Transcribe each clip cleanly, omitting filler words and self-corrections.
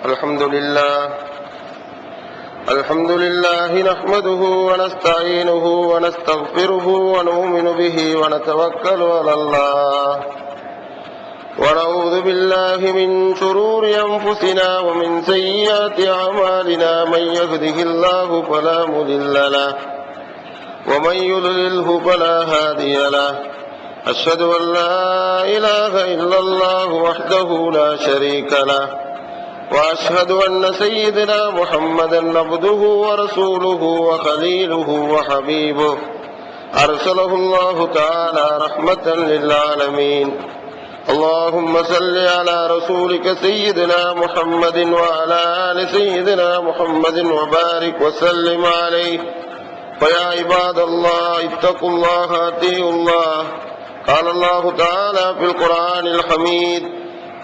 الحمد لله نحمده ونستعينه ونستغفره ونؤمن به ونتوكل على الله ونعوذ بالله من شرور أنفسنا ومن سيئات أعمالنا من يهده الله فلا مضل له ومن يضلله فلا هادي له أشهد أن لا إله إلا الله وحده لا شريك له وأشهد أن سيدنا محمدا عبده ورسوله وخليله وحبيبه أرسله الله تعالى رحمة للعالمين اللهم صل على رسولك سيدنا محمد وعلى آل سيدنا محمد وبارك وسلم عليه فيا عباد الله اتقوا الله أطيعوا الله قال الله تعالى في القرآن الحميد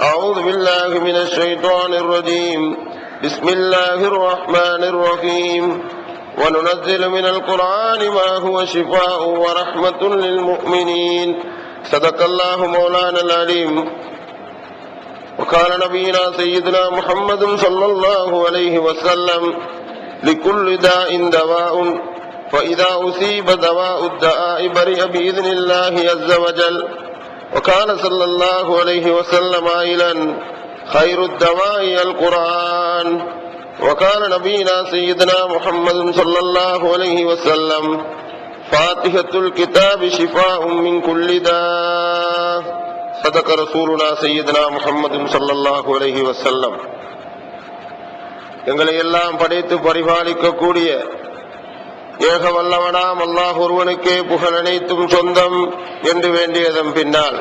أعوذ بالله من الشيطان الرجيم بسم الله الرحمن الرحيم وننزل من القرآن ما هو شفاء ورحمة للمؤمنين صدق الله مولانا العليم وقال نبينا سيدنا محمد صلى الله عليه وسلم لكل داء دواء فإذا أصيب دواء الداء برئ بإذن الله عز وجل وكان صلى الله عليه وسلم قائلا خير الدواء القرآن وكان نبينا سيدنا محمد صلى الله عليه وسلم فاتحة الكتاب شفاء من كل داء صدق رسولنا سيدنا محمد صلى الله عليه وسلم எங்களை எல்லாம் படைத்து பரிபாலிக்க கூடிய ஏக வல்லவனாம் அல்லாஹ் ஒருவனுக்கே புகழ் அனைத்தும் சொந்தம் என்று வேண்டியதன் பின்னால்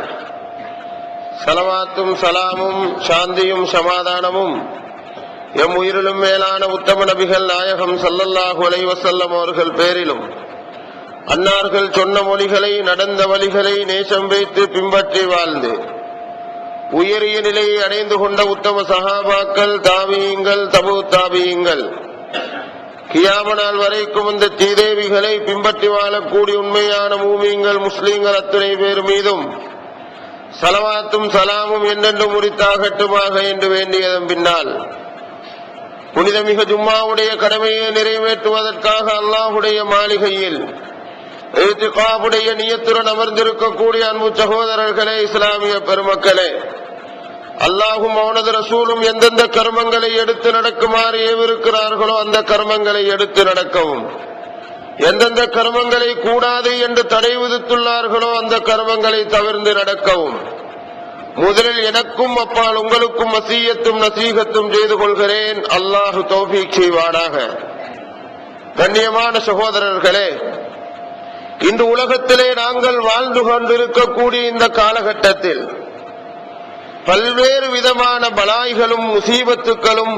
சலவாத்தும் சலாமும் சாந்தியும் சமாதானமும் எம் உயிரிலும் மேலான உத்தம நபிகள் நாயகம் ஸல்லல்லாஹு அலைஹி வஸல்லம் அவர்கள் பேரிலும் அன்னார்கள் சொன்ன மொழிகளை நடந்த வழிகளை நேசம் வைத்து பின்பற்றி வாழ்ந்து உயரிய நிலையை அடைந்து கொண்ட உத்தம சஹாபாக்கள் தாபியீங்கள் தபு தாபியீங்கள் கியாம நாள் வரைக்கும் இந்த தீதேவிகளை பின்பற்றி வாழக்கூடிய உண்மையான மூமியங்கள் முஸ்லீம்கள் அத்தனை பேர் மீதும் சலவாத்தும் சலாமும் என்னென்றும் உரித்தாகட்டுமாக என்று வேண்டியதன் பின்னால் புனிதமிகு ஜும்மாவுடைய கடமையை நிறைவேற்றுவதற்காக அல்லாஹுடைய மாளிகையில் இத்திகாஃபுடைய நியத்துடன் அமர்ந்திருக்கக்கூடிய அன்பு சகோதரர்களே, இஸ்லாமிய பெருமக்களே, அல்லாஹும் அவனது ரசூலும் எந்தெந்த கர்மங்களை எடுத்து நடக்குமாறு ஏவிருக்கிறார்களோ அந்த கர்மங்களை எடுத்து நடக்கவும், எந்தெந்த கர்மங்களை கூடாது என்று தடை விதித்துள்ளார்களோ அந்த கர்மங்களை தவிர்த்து நடக்கவும் முதலில் எனக்கும் அப்பால் உங்களுக்கும் வசியத்தும் நசீகத்தும் செய்து கொள்கிறேன். அல்லாஹு தௌஃபீக் செய்வானாக. கண்ணியமான சகோதரர்களே, இன்று உலகத்திலே நாங்கள் வாழ்ந்து கொண்டிருக்கக்கூடிய இந்த காலகட்டத்தில் பல்வேறு விதமான பலாய்களும் முசீபத்துக்களும்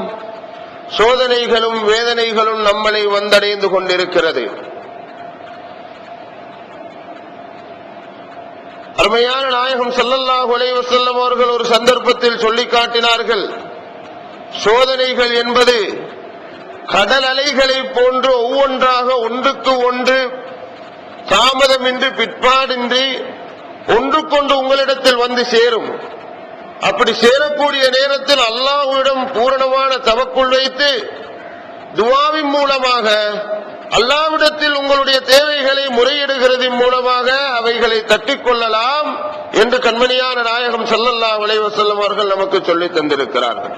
சோதனைகளும் வேதனைகளும் நம்மளை வந்தடைந்து கொண்டிருக்கிறது. அருமையான நாயகம் ஸல்லல்லாஹு அலைஹி வஸல்லம் அவர்கள் ஒரு சந்தர்ப்பத்தில் சொல்லி காட்டினார்கள், சோதனைகள் என்பது கடல் அலைகளை போன்று ஒவ்வொன்றாக ஒன்றுக்கு ஒன்று தாமதமின்றி பிற்பாடின்றி ஒன்றுக்கொன்று உங்களிடத்தில் வந்து சேரும். அப்படி சேரக்கூடிய நேரத்தில் அல்லாஹ்விடம் பூரணமான தவக்குள் வைத்து துஆவின் மூலமாக அல்லாஹ்விடத்தில் உங்களுடைய தேவைகளை முறையிடுகிறதின் மூலமாக அவைகளை தட்டிக்கொள்ளலாம் என்று கண்மணியான நாயகம் ஸல்லல்லாஹு அலைஹி வஸல்லம் அவர்கள் நமக்கு சொல்லி தந்திருக்கிறார்கள்.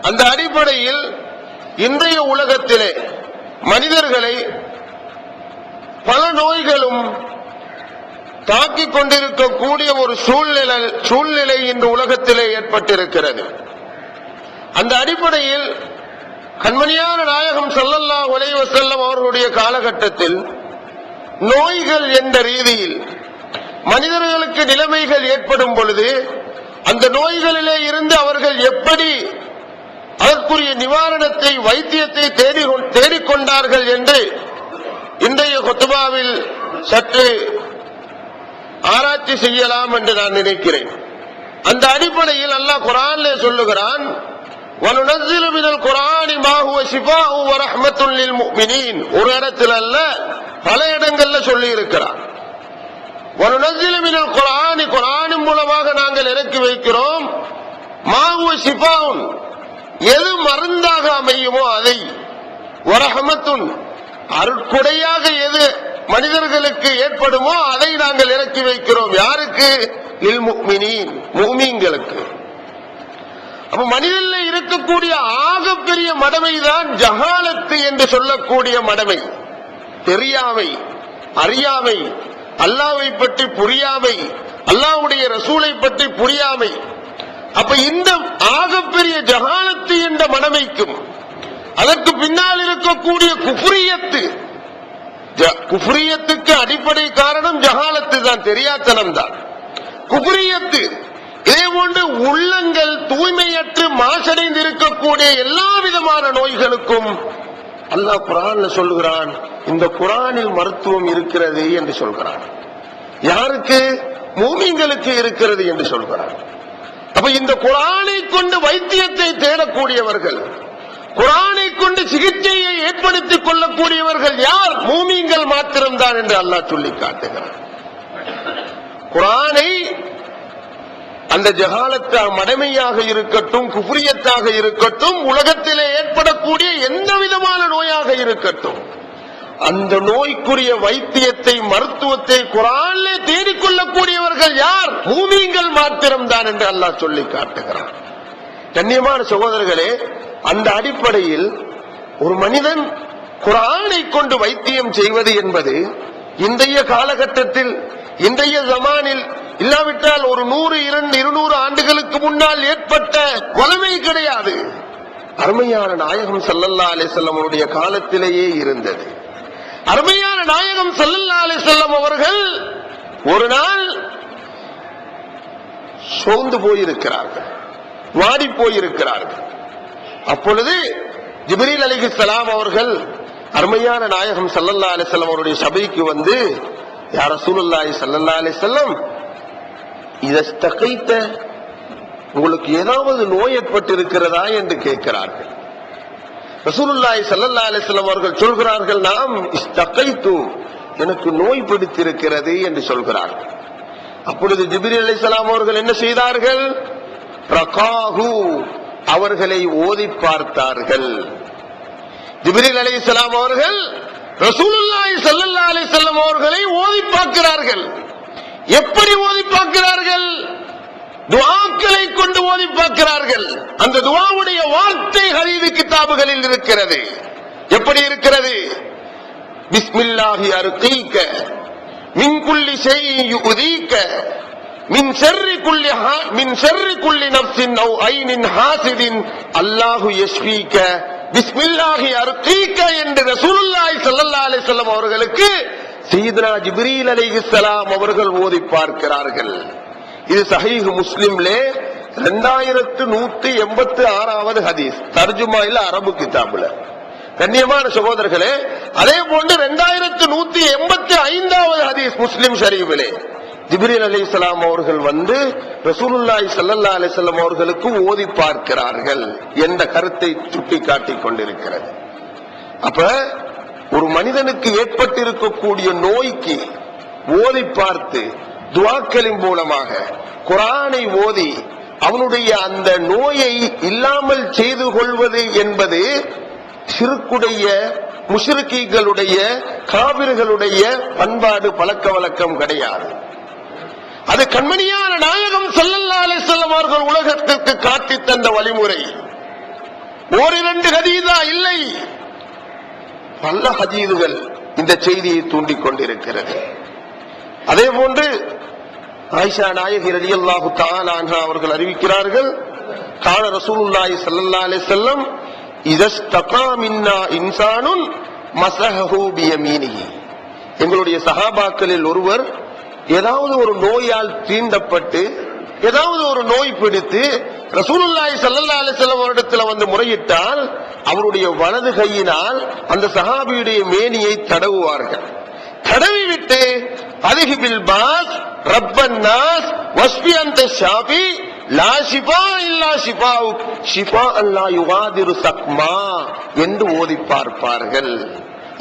அந்த அடிப்படையில் இன்றைய உலகத்திலே மனிதர்களை பல நோய்களும் தாக்கிக் கொண்டிருக்கக்கூடிய ஒரு சூழ்நிலை இன்று உலகத்திலே ஏற்பட்டிருக்கிறது. அந்த அடிப்படையில் கண்மணியான நாயகம் ஸல்லல்லாஹு அலைஹி வஸல்லம் அவர்களுடைய காலகட்டத்தில் நோய்கள் என்ற ரீதியில் மனிதர்களுக்கு நிலைமைகள் ஏற்படும் பொழுது அந்த நோய்களிலே இருந்து அவர்கள் எப்படி அதற்குரிய நிவாரணத்தை வைத்தியத்தை தேடிக்கொண்டார்கள் என்று இன்றைய குத்பாவில் சற்று ஆராய்ச்சி செய்யலாம் என்று நான் நினைக்கிறேன். அந்த அடிப்படையில் அல்லாஹ் குர்ஆனிலே சொல்லுகிறான், وَنُنَزِّلُ مِنَ الْقُرْآنِ مَا هُوَ شِفَاءٌ وَرَحْمَةٌ لِلْمُؤْمِنِينَ ஒரு இடத்தில் அல்ல பல இடங்கள்ல சொல்லி இருக்கிறார். وَنُنَزِّلُ مِنَ الْقُرْآنِ குர்ஆனின் மூலமாக நாங்கள் இறக்கி வைக்கிறோம். மா ஹுவ ஷிஃபாஉன் எது அமையுமோ அதை, வரஹமத்துன் அருட்கொடையாக எது மனிதர்களுக்கு ஏற்படுமோ அதை நாங்கள் இறக்கி வைக்கிறோம். யாருக்கு? லில் முஃமினீன், முஃமின்களுக்கு. அப்ப மனிதனில் இருக்கக்கூடிய ஆகப்பெரிய மடமைதான் ஜஹாலத்து என்று சொல்லக்கூடிய மடமை, தெரியாமை, அறியாமை, அல்லாஹ்வை பற்றி புரியாமை, அல்லாஹ்வுடைய ரசூலை பற்றி புரியாமை. அப்ப இந்த ஆகப்பெரிய ஜஹாலத்து என்ற மடமைக்கும் அதற்கு பின்னால் இருக்கக்கூடிய குஃப்ரியத்து, குஃப்ரியத்துக்கு அடிப்படை காரணம் ஜஹாலத்து தான், தெரியாத்தனம் தான் குஃப்ரியத்து. இதே போன்று உள்ளங்கள் தூய்மையற்று மாசடைந்து இருக்கக்கூடிய எல்லா விதமான நோய்களுக்கும் அல்லாஹ் குர்ஆன்ல சொல்லுகிறான், இந்த குர்ஆனில் மருத்துவம் இருக்கிறது என்று சொல்கிறான். யாருக்கு? மூமின்களுக்கு இருக்கிறது என்று சொல்கிறான். அப்ப இந்த குர்ஆனை கொண்டு வைத்தியத்தை தேடக்கூடியவர்கள், குர்ஆனை கொண்டு சிகிச்சையை ஏற்படுத்திக் கொள்ளக்கூடியவர்கள் யார்? மூமின்கள் மாத்திரம்தான் என்று அல்லாஹ் சொல்லி காட்டுகிறான். குர்ஆனை அந்த ஜஹாலத்தா மடமையாக இருக்கட்டும், குஃப்ரியத்தாக இருக்கட்டும், உலகத்திலே ஏற்படக்கூடிய எந்த விதமான நோயாக இருக்கட்டும், அந்த நோய்க்குரிய வைத்தியத்தை, மருத்துவத்தை குர்ஆனிலே தேடிக்கொள்ளக்கூடியவர்கள் யார்? மூமின்கள் மாத்திரம்தான் என்று அல்லாஹ் சொல்லி காட்டுகிறான். கண்ணியமான சகோதரர்களே, அந்த அடிப்படையில் ஒரு மனிதன் குர்ஆனை கொண்டு வைத்தியம் செய்வது என்பது இன்றைய காலகட்டத்தில், இன்றைய ஜமானில் இல்லாவிட்டால் ஒரு 100, 200 ஆண்டுகளுக்கு முன்னால் ஏற்பட்ட வளமை கிடையாது. அருமையான நாயகம் ஸல்லல்லாஹு அலைஹி வஸல்லம் அவருடைய காலத்திலேயே இருந்தது. அருமையான நாயகம் ஸல்லல்லாஹு அலைஹி வஸல்லம் அவர்கள் ஒரு நாள் சோர்ந்து போயிருக்கிறார்கள், வாடி போயிருக்கிறார்கள். அப்பொழுது ஜிப்ரீல் அலைஹிஸ்ஸலாம் அவர்கள் அருமையான நாயகம் ஸல்லல்லாஹு அலைஹி வஸல்லம் அவருடைய சபைக்கு வந்து, யா ரசூலுல்லாஹி ஸல்லல்லாஹு அலைஹி வஸல்லம், இதஸ்தகைத, உங்களுக்கு ஏதாவது நோய் ஏற்பட்டிருக்கிறதா என்று கேட்கிறார்கள். ரசூலுல்லாஹி ஸல்லல்லாஹு அலைஹி வஸல்லம் அவர்கள் சொல்கிறார்கள், நாம் இஸ்தகைது, எனக்கு நோய் பிடித்திருக்கிறது என்று சொல்கிறார்கள். அப்பொழுது ஜிப்ரீல் அலைஹிஸ்ஸலாம் அவர்கள் என்ன செய்தார்கள்? ரகாஹு, அவர்களை ஓதி பார்த்தார்கள். ஜிப்ரீல் அலைஹிஸ்ஸலாம் அவர்கள் ரசூலுல்லாஹி ஸல்லல்லாஹு அலைஹி வஸல்லம் அவர்களை ஓதி பார்க்கிறார்கள். எப்படி ஓதி பார்க்கிறார்கள்? துஆக்களை கொண்டு ஓதி பார்க்கிறார்கள். அந்த துஆவுடைய வார்த்தை ஹதீஸ் கிதாபுகளில் இருக்கிறது. எப்படி இருக்கிறது? பிஸ்மில்லாஹி அர்கீக மின் குல்லி ஷைஇன் யுதீக மின் ஷர்ரி குல்லி நஃப்ஸின் அவ் ஐனின் ஹாசிதின் அல்லாஹு யஷ்ஃபீக பிஸ்மில்லாஹி அர்கீக என்று ரசூலுல்லாஹி ஸல்லல்லாஹு அலைஹி வஸல்லம் அவர்களுக்கு சையதுனா ஜிப்ரீல் அலைஹிஸ்ஸலாம் அவர்கள் ஓதி பார்க்கிறார்கள். இது சஹீஹ் முஸ்லிம்லே 2186வது ஹதீஸ், தர்ஜுமாயில அரபு கிதாபுல. கண்ணியமான சகோதரர்களே, அதே போன்று 2185வது ஹதீஸ் முஸ்லிம் ஷரீஃபிலே ஜிப்ரீல் அலைஹிஸ்ஸலாம் அவர்கள் வந்து ரசூலுல்லாஹி ஸல்லல்லாஹு அலைஹி வஸல்லம் அவர்களுக்கு ஓதி பார்க்கிறார்கள் என்ற கருத்தை சுட்டிக்காட்டிக் கொண்டிருக்கிறது. அப்ப ஒரு மனிதனுக்கு ஏற்பட்டிருக்கக்கூடிய நோய்க்கு ஓதி பார்த்து துஆக்களின் மூலமாக குர்ஆனை ஓதி அவனுடைய அந்த நோயை இல்லாமல் செய்து கொள்வது என்பது ஷிர்க்குடைய, முஷ்ரிக்கீகளுடைய, காபிர்களுடைய பண்பாடு, பழக்க வழக்கம் கிடையாது. அது கண்மணியான நாயகம் ஸல்லல்லாஹு அலைஹி வஸல்லம் அவர்கள் உலகத்திற்கு காட்டி தந்த வழிமுறை. ஓரிரண்டு ஹதீஸா இல்லை, பல ஹதீதுகள் இந்த செய்தியை தூண்டிக் கொண்டிருக்கிறது. அதே போன்று ஆயிஷா நாயகி ரலியல்லாஹு தஆலா அன்ஹா அவர்கள் அறிவிக்கிறார்கள், கான ரசூலுல்லாஹி ஸல்லல்லாஹு அலைஹி வஸல்லம் இதஸ்தகா மின்னா இன்சானுன் மஸஹஹு பியமீனிஹி, எங்களுடைய சஹாபாக்களில் ஒருவர் ஏதாவது ஒரு நோயால் தீண்டப்பட்டு, ஏதாவது ஒரு நோய் பிடித்து ரசூலுல்லாஹி ஸல்லல்லாஹு அலைஹி வஸல்லம் அவரிடத்தில் வந்து முறையிட்டால் அவருடைய வலது கையினால் அந்த சஹாபியுடைய மேனியை தடவுவார்கள். தடவி விட்டு அலிஹிபில் பாஸ் ரப்பன் நாஸ் வஸ்பி அன்த ஷாஃபி லா ஷிஃபா இல்லா ஷிஃபாஉக் ஷிஃபாஅன் லா யுகாதிரு ஸக்மா என்று ஓதி பார்ப்பார்கள்.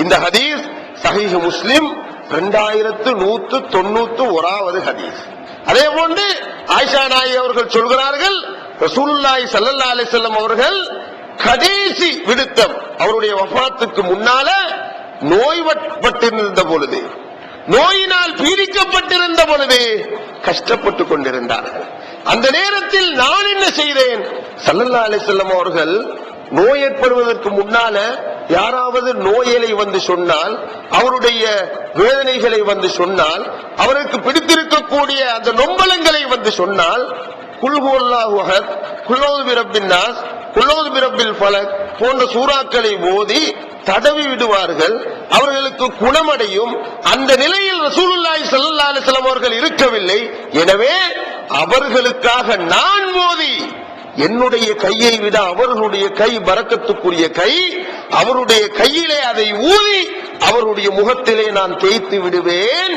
இந்த ஹதீஸ் சஹீஹ் முஸ்லிம் 2191வது ஹதீஸ். அதே போன்று ஆயிஷா நாயகி அவர்கள் சொல்கிறார்கள், ரசூலுல்லாஹி ஸல்லல்லாஹு அலைஹி வஸல்லம் அவர்கள் கடைசி விடுத்தம் அவருடைய வஃபாத்துக்கு முன்னால நோய்பட்டிருந்த பொழுது, நோயினால் பீடிக்கப்பட்டிருந்த பொழுது கஷ்டப்பட்டுக் கொண்டிருந்தார்கள். அந்த நேரத்தில் நான் என்ன செய்தேன், ஸல்லல்லாஹு அலைஹி வஸல்லம் அவர்கள் நோய் ஏற்படுவதற்கு முன்னால யாராவது நோயலை வந்து சொன்னால், அவருடைய வேதனைகளை வந்து சொன்னால், அவருக்கு பிடித்திருக்கக்கூடிய அந்த நொம்பலங்களை வந்து சொன்னால், குல் ஹுவல்லாஹு அஹத், குல் அஊது பிறப்பின் நாஸ், குல் அஊது பிறப்பில் ஃபலக் போன்ற சூறாக்களை ஓதி தடவி விடுவார்கள். அவர்களுக்கு குணமடையும். அந்த நிலையில் ரசூலுல்லாஹி ஸல்லல்லாஹு அலைஹி வஸல்லம் அவர்கள் இருக்கவில்லை. எனவே அவர்களுக்காக நான் ஓதி, என்னுடைய கையை விட அவர்களுடைய கை பரக்கத்துக்குரிய கை, அவருடைய கையிலே அதை ஊதி அவருடைய முகத்திலே நான் தேய்த்து விடுவேன்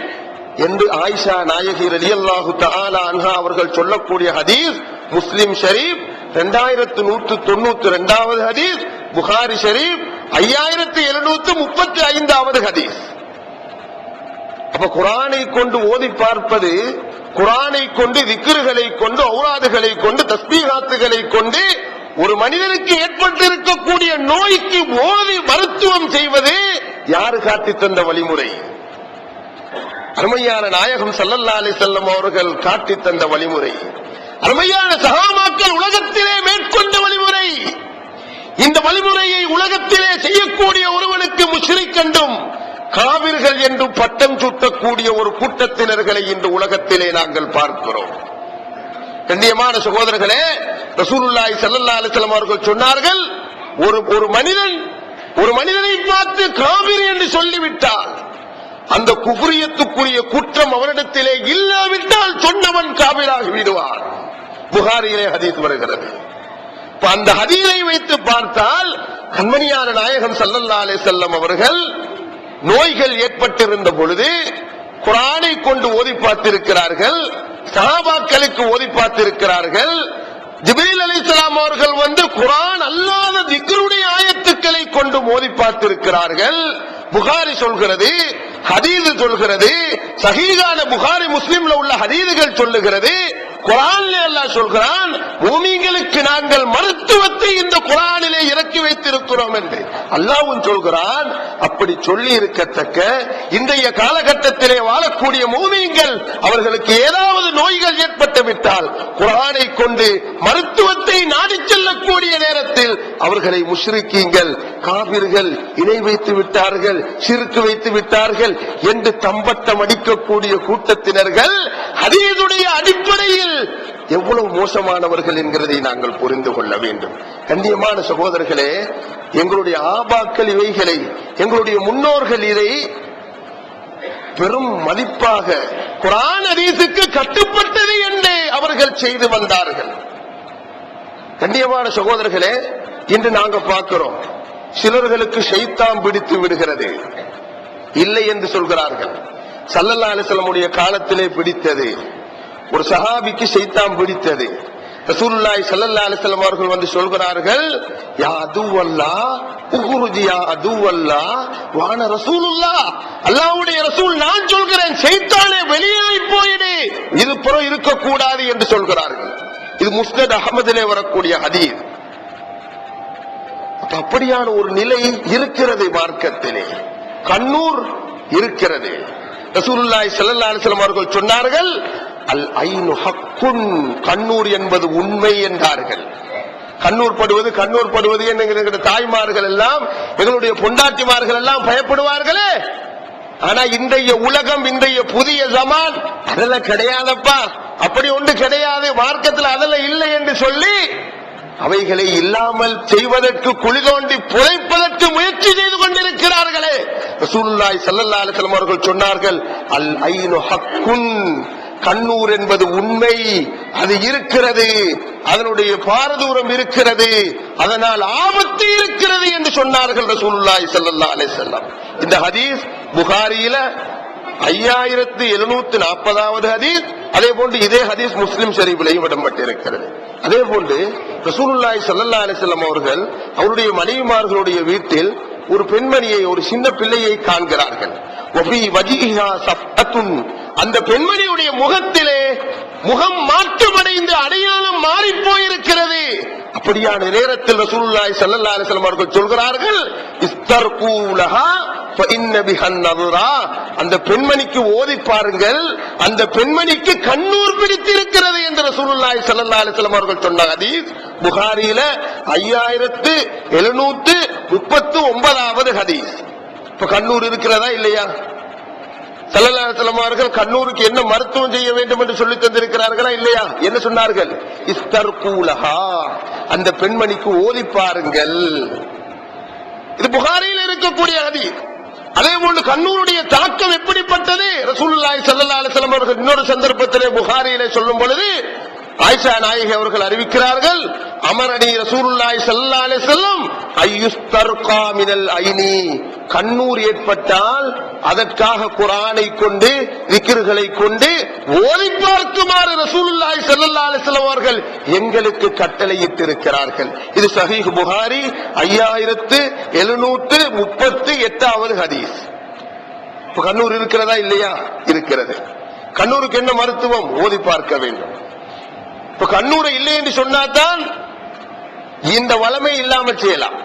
என்று ஆயிஷா நாயகி ரலியல்லாஹு தஆலா அன்ஹா அவர்கள் சொல்லக்கூடிய ஹதீஸ் முஸ்லிம் ஷரீப் 2192வது ஹதீஸ், புகாரி ஷரீப் 5735வது ஹதீஸ். அப்ப குர்ஆனை கொண்டு ஓதி பார்ப்பது, குர்ஆனை கொண்டு திக்ருகளை கொண்டு, ஔராதுகளை கொண்டு, தஸ்பீஹாத்துகளை கொண்டு ஒரு மனிதனுக்கு ஏற்பட்டிருக்கக்கூடிய நோய்க்கு ஓதி மருத்துவம் செய்வது யாரு காட்டி தந்த வழிமுறை? அருமையான நாயகம் ஸல்லல்லாஹு அலைஹி வஸல்லம் அவர்கள் காட்டி தந்த வழிமுறை. அருமையான சஹாபாக்கள் உலகத்திலே மேற்கொண்ட வழிமுறை. இந்த வழிமுறையை உலகத்திலே செய்யக்கூடிய ஒருவனுக்கு முஷ்ரிக் என்றும் காவிர்கள் என்றும் பட்டம் சூட்டக்கூடிய ஒரு கூட்டத்தினர்களை இன்று உலகத்திலே நாங்கள் பார்க்கிறோம். கண்ணியமான சகோதரர்களே, ரசூலுல்லாஹி ஸல்லல்லாஹு அலைஹி வஸல்லம் அவர்கள் சொன்னார்கள், ஒரு மனிதனை பார்த்து காவிர் என்று சொல்லிவிட்டால் அந்த குஃப்ரியத்துக்குரிய குற்றம் அவரிடத்திலே இல்லாவிட்டால் சொன்னவன் காவிராகி விடுவான். புகாரியிலே ஹதீஸ் வருகிறது. அந்த ஹதீஸை வைத்து பார்த்தால் கண்மணியான நாயகம் ஸல்லல்லாஹு அலைஹி வஸல்லம் அவர்கள் நோய்கள் ஏற்பட்டிருந்த பொழுது குர்ஆனை கொண்டு ஓதி பார்த்திருக்கிறார்கள், சஹாபாக்களுக்கு ஓதி பார்த்திருக்கிறார்கள். ஜிப்ரீல் அலைஹிஸ்ஸலாம் அவர்கள் வந்து குர்ஆன் அல்லாத திக்ருடைய ஆயத்துக்களை கொண்டு ஓதி பார்த்திருக்கிறார்கள். புகாரி சொல்கிறது, ஹதீஸ் சொல்கிறது, சஹீஹான புகாரி முஸ்லிம்ல உள்ள ஹதீதுகள் சொல்லுகிறது. குர்ஆனிலே அல்லாஹ் சொல்கிறான், மூமின்களுக்கு நாங்கள் மருத்துவத்தை இந்த குர்ஆனிலே இறக்கி வைத்திருக்கிறோம் என்று அல்லாஹ்வும் சொல்கிறான். அப்படி சொல்லி இருக்கத்தக்க இன்றைய காலகட்டத்திலே வாழக்கூடிய மூமின்கள் அவர்களுக்கு ஏதாவது நோய்கள் ஏற்பட்டு விட்டால் குர்ஆனை கொண்டு மருத்துவத்தை நாடி செல்லக்கூடிய நேரத்தில் அவர்களை முஷ்ரிக்கீங்கள், காபிர்கள், இணை வைத்து விட்டார்கள், ஷிர்க் வைத்து விட்டார்கள் என்று தம்பட்டம் அடிக்கக்கூடிய கூட்டத்தினர்கள் ஹதீஸுடைய அடிப்படையில் எவ்வளவு மோசமானவர்கள் என்கிறதை நாங்கள் புரிந்து கொள்ள வேண்டும். கண்ணியமான சகோதரர்களே, எங்களுடைய ஆபாக்கள் இவைகளை, எங்களுடைய முன்னோர்கள் இதை பெரும் மதிப்பாக குர்ஆன் ஹதீஸுக்கு கட்டுப்பட்டது என்று அவர்கள் செய்து வந்தார்கள். கண்ணியமான சகோதரர்களே, இன்று நாங்க பார்க்கிறோம், சிலர்களுக்கு ஷைத்தான் பிடித்து விடுகிறது, இல்லை என்று சொல்கிறார்கள். ஸல்லல்லாஹு அலைஹி வஸல்லம் உடைய காலத்திலே பிடித்தது, ஒரு சஹாபிக்கு ஷைத்தான் பிடித்தது. ரசூலுல்லாஹி ஸல்லல்லாஹு அலைஹி வஸல்லம் அவர்கள் வந்து சொல்கிறார்கள், யா அதுவல்லாஹ் உஹ்ருஜி யா அதுவல்லாஹ் வான ரசூலுல்லாஹ், அல்லாஹ்வுடைய ரசூல் நான் சொல்கிறேன், ஷைத்தானே வெளியாய் போயிடு, இது புறம் இருக்க கூடாது என்று சொல்கிறார்கள். இது முஸ்னத் அஹ்மதிலே வரக்கூடிய ஹதீஸ். அப்படியான ஒரு நிலை இருக்கிறது மார்க்கத்திலே, கண்ணூர் இருக்கிறது. ரசூலுல்லாஹி ஸல்லல்லாஹு அலைஹி வஸல்லம் அவர்கள் சொன்னார்கள், அல் ஐனு ஹக்குன், கண்ணூர் என்பது உண்மை என்றார்கள். கண்ணூர் படுவது என்கிற தாய்மார்கள் எல்லாம், எங்களுடைய பொண்டாட்டிமார்கள் எல்லாம் பயப்படுவார்களே. ஆனா இன்றைய உலகம், இன்றைய புதிய ஜமான் அதெல்லாம் கிடையாதப்பா, அப்படி ஒன்று கிடையாது, மார்க்கத்தில் அதெல்லாம் இல்லை என்று சொல்லி அவைகளை இல்லாமல் செய்வதற்கு குழி தோண்டி புதைப்பதற்கு முயற்சி செய்து கொண்டிருக்கிறார்களே. ரசூலுல்லாஹி ஸல்லல்லாஹு அலைஹி வஸல்லம் அவர்கள் சொன்னார்கள், அல் ஐனு ஹக்குன், கண்ணூர் என்பது உண்மை, அது இருக்கிறது, அதனுடைய பாரதூரம் இருக்கிறது, அதனால் ஆபத்து இருக்கிறது என்று சொன்னார்கள் ரசூலுல்லாஹி ஸல்லல்லாஹு அலைஹி வஸல்லம். இந்த ஹதீஸ் புகாரியில 5740வது ஹதீஸ். அதே போன்று இதே ஹதீஸ் முஸ்லிம் ஷரீஃபிலேயும் இடம்பெற்றிருக்கிறது. அதே போன்று ரசூலுல்லாஹி ஸல்லல்லாஹு அலைஹி வஸல்லம் அவர்கள் அவருடைய மனைவிமார்களுடைய வீட்டில் ஒரு பெண்மணியை, ஒரு சின்ன பிள்ளையை காண்கிறார்கள். அந்த பெண்மணியுடைய முகத்திலே முகம் மாற்றமடைந்து அடையாளம் மாறி போயிருக்கிறது. அப்படியான நேரத்தில் ரசூலுல்லாஹி ஸல்லல்லாஹு அலைஹி வஸல்லம் அவர்கள் சொல்கிறார்கள், இஸ்தர்கூலஹா ஃபஇன்ன பிஹன்னதுரா, அந்த பெண்மணிக்கு ஓதி பாருங்கள், அந்த பெண்மணிக்கு கண்ணூர் பிடித்திருக்கிறது என்று ரசூலுல்லாஹி ஸல்லல்லாஹு அலைஹி வஸல்லம் அவர்கள் சொன்ன ஹதீஸ் புகாரியில 5739வது ஹதீஸ். இப்ப கண்ணூர் இருக்கிறதா இல்லையா? ஸல்லல்லாஹு அலைஹி வஸல்லம் அவர்கள் கண்ணூருக்கு என்ன மருத்துவம் செய்ய வேண்டும் என்று சொல்லி தந்திருக்கிறார்களா இல்லையா? என்ன சொன்னார்கள்? இஸ்தர்கூலஹா, அந்த பெண்மணிக்கு ஓதி பாருங்கள். இது புகாரியில் இருக்கக்கூடிய ஹதீஸ். அதே போன்று கண்ணூருடைய தாக்கம் எப்படிப்பட்டது? ரசூலுல்லாஹி ஸல்லல்லாஹு அலைஹி வஸல்லம் அவர்கள் இன்னொரு சந்தர்ப்பத்திலே புகாரியிலே சொல்லும் பொழுது ஆயிஷா நாயகி அவர்கள் அறிவிக்கிறார்கள், அமரனி ரசூலுல்லாஹி ஸல்லல்லாஹு அலைஹி வஸல்லம் அய்யுஸ்தர்கா மினல் ஐனி, கண்ணூர் ஏற்பட்டால் அதற்காக குர்ஆனை கொண்டு திக்ர்களை கொண்டு ஓதி பார்க்குமாறு ரசூலுல்லாஹி ஸல்லல்லாஹு அலைஹி வஸல்லம் அவர்கள் எங்களுக்கு கட்டளையிட்டிருக்கிறார்கள். இது சஹீஹ் புகாரி 5738வது ஹதீஸ். இப்ப கண்ணூர் இருக்கிறதா இல்லையா? இருக்கிறது. கண்ணூருக்கு என்ன மருத்துவம்? ஓதி பார்க்க வேண்டும். இப்ப கண்ணூரை இல்லை என்று சொன்னாதான் இந்த வளமை இல்லாமல் செய்யலாம்.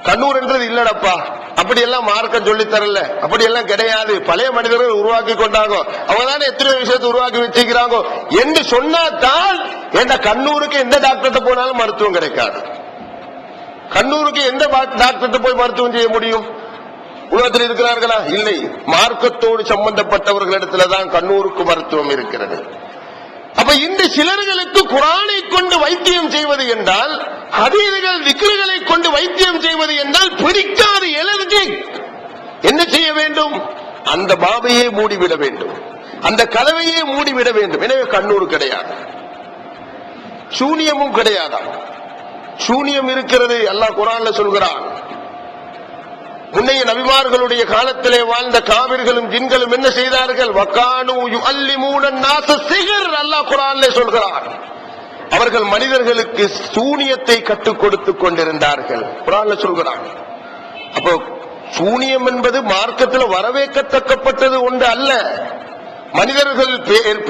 கண்ணூர் என்றது இல்லடப்பா, அப்படி எல்லாம் மார்க்கம் சொல்லி தரல, அப்படி எல்லாம் கிடையாது, பழைய மனிதர்கள் உருவாக்கி கொண்டாங்க, அவங்க தானே எத்தனை விஷயத்தை உருவாக்கி வச்சுக்கிறாங்க என்று சொன்னாதான் எந்த கண்ணூருக்கு எந்த டாக்டர்கிட்ட போனாலும் மருத்துவம் கிடைக்காது. கண்ணூருக்கு எந்த டாக்டர்கிட்ட போய் மருத்துவம் செய்ய முடியும்? உலகத்தில் இருக்கிறார்களா? இல்லை. மார்க்கத்தோடு சம்பந்தப்பட்டவர்களிடத்துலதான் கண்ணூருக்கு மருத்துவம் இருக்கிறது. அப்ப இந்த சிலர்களுக்கு குர்ஆனை கொண்டு வைத்தியம் செய்வது என்றால், ஹதீஸ்கள் திக்ர்களை கொண்டு வைத்தியம் செய்வது என்றால் பிடிக்காது, எலர்ஜி. என்ன செய்ய வேண்டும்? அந்த பாபையே மூடிவிட வேண்டும், அந்த கதவையே மூடிவிட வேண்டும். எனவே கண்ணூர் கிடையாது, சூனியமும் கிடையாதாம். சூனியம் இருக்கிறது, அல்லாஹ் குர்ஆன்ல சொல்கிறான். முன்னைய நபிமார்களுடைய காலத்திலே வாழ்ந்த காவிர்களும் ஜின்களும் என்ன செய்தார்கள்? வகானு யுஅல்லிமூன الناس السحر, அல்லாஹ் குர்ஆனிலே சொல்கிறார். அவர்கள் மனிதர்களுக்கு சூனியத்தை கற்றுக் கொடுத்துக் கொண்டிருந்தார்கள், குர்ஆன்ல சொல்கிறார். அப்போ சூனியம் என்பது மார்க்கத்தில் வரவேற்கத்தக்கப்பட்டது ஒன்று அல்ல. மனிதர்கள்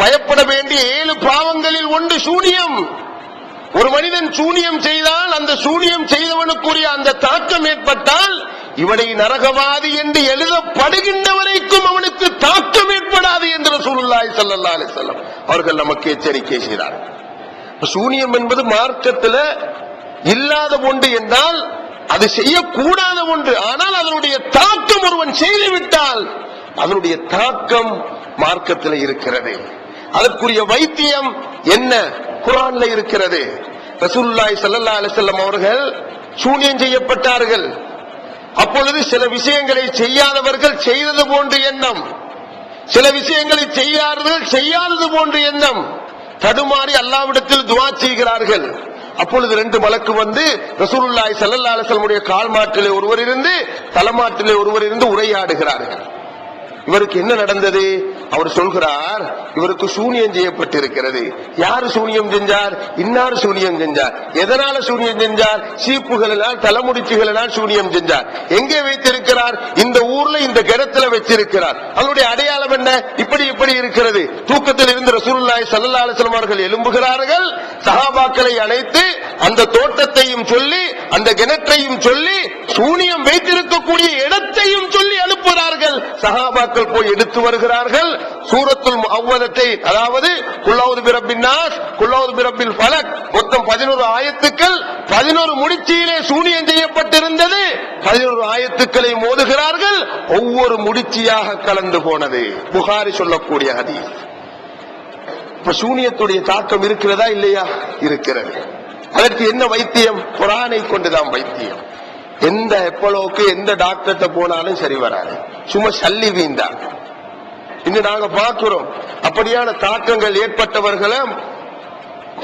பயப்பட வேண்டிய 7 பாவங்களில் ஒன்று சூனியம். ஒரு மனிதன் சூனியம் செய்தால், அந்த சூனியம் செய்தவனுக்குரிய அந்த தாக்கம் ஏற்பட்டால், இவனை நரகவாதி என்று எழுதப்படுகின்ற வரைக்கும் அவனுக்கு தாக்கம் ஏற்படாது என்று ரசூலுல்லாஹி ஸல்லல்லாஹு அலைஹி வஸல்லம் அவர்கள் நமக்கு எச்சரிக்கை செய்தார்கள். சூனியம் என்பது மார்க்கத்தில் இல்லாத ஒன்று என்றால் அது செய்யக்கூடாத ஒன்று. ஆனால் அதனுடைய தாக்கம் ஒருவன் செய்துவிட்டால் அதனுடைய தாக்கம் மார்க்கத்தில் இருக்கிறது. அதற்குரிய வைத்தியம் என்ன? குர்ஆன்ல இருக்கிறது. ரசூலுல்லாஹி ஸல்லல்லாஹு அலைஹி வஸல்லம் அவர்கள் சூனியம் செய்யப்பட்டார்கள். அப்பொழுது சில விஷயங்களை செய்யாதவர்கள் செய்தது போன்று எண்ணம், சில விஷயங்களை செய்யாதவர்கள் செய்யாதது போன்று எண்ணம், தடுமாறி அல்லாஹ்விடத்தில் துஆ செய்கிறார்கள். அப்பொழுது 2 மலக்கு வந்து ரசூலுல்லாஹி ஸல்லல்லாஹு அலைஹி வஸல்லம் உடைய கால் மாற்றிலே ஒருவர் இருந்து தலைமாற்றிலே ஒருவர் இருந்து உரையாடுகிறார்கள். இவருக்கு என்ன நடந்தது? அவர் சொல்கிறார், இவருக்கு சூனியம் செய்யப்பட்டிருக்கிறது. யாரு சூனியம் செஞ்சார்? இன்னார் சூனியம் செஞ்சார். எதனால சூனியம் செஞ்சார்? சீப்புகளினால், தலைமுடிச்சுகளினால் சூனியம் செஞ்சார். எங்கே வைத்திருக்கிறார்? இந்த ஊர்ல இந்த கிடத்துல வச்சிருக்கிறார். அதனுடைய அடையாளம் என்ன? இப்படி இப்படி இருக்கிறது. தூக்கத்தில் இருந்து ரசூலுல்லாஹி ஸல்லல்லாஹு அலைஹி வஸல்லம் அவர்கள் எழும்புகிறார்கள். சஹாபாக்களை அழைத்து அந்த தோட்டத்தையும் சொல்லி, அந்த கிணற்றையும் சொல்லி, சூனியம் வைத்திருக்கக்கூடிய இடத்தையும் சொல்லி அனுப்புகிறார்கள். சஹாபாக்கள் போய் எடுத்து வருகிறார்கள். சூரத்துல் முஅவ்வதத்தை, அதாவது குல் அஊது பிரப்பின் நாஸ், குல் அஊது பிரப்பில் ஃபலக், மொத்தம் 11 ஆயத்துக்கள். 11 முடிச்சியிலே சூனியம் செய்யப்பட்டிருந்தது. 11 ஆயத்துக்களை மோதுகிறார்கள். ஒவ்வொரு முடிச்சியாக கலந்து போனது. புகாரி சொல்லக்கூடிய ஹதீஸ். இப்ப சூனியத்துடைய தாக்கம் இருக்கிறதா இல்லையா? இருக்கிறது. அதற்கு என்ன வைத்தியம்? குர்ஆனை கொண்டுதான் வைத்தியம். எந்த எப்பளோக்கு எந்த டாக்டர்கிட்ட போனாலும் சரி வராது, சும்மா சல்லி வீந்தான். இன்று நாங்க பார்க்கிறோம், அப்படியான தாக்கங்கள் ஏற்பட்டவர்களை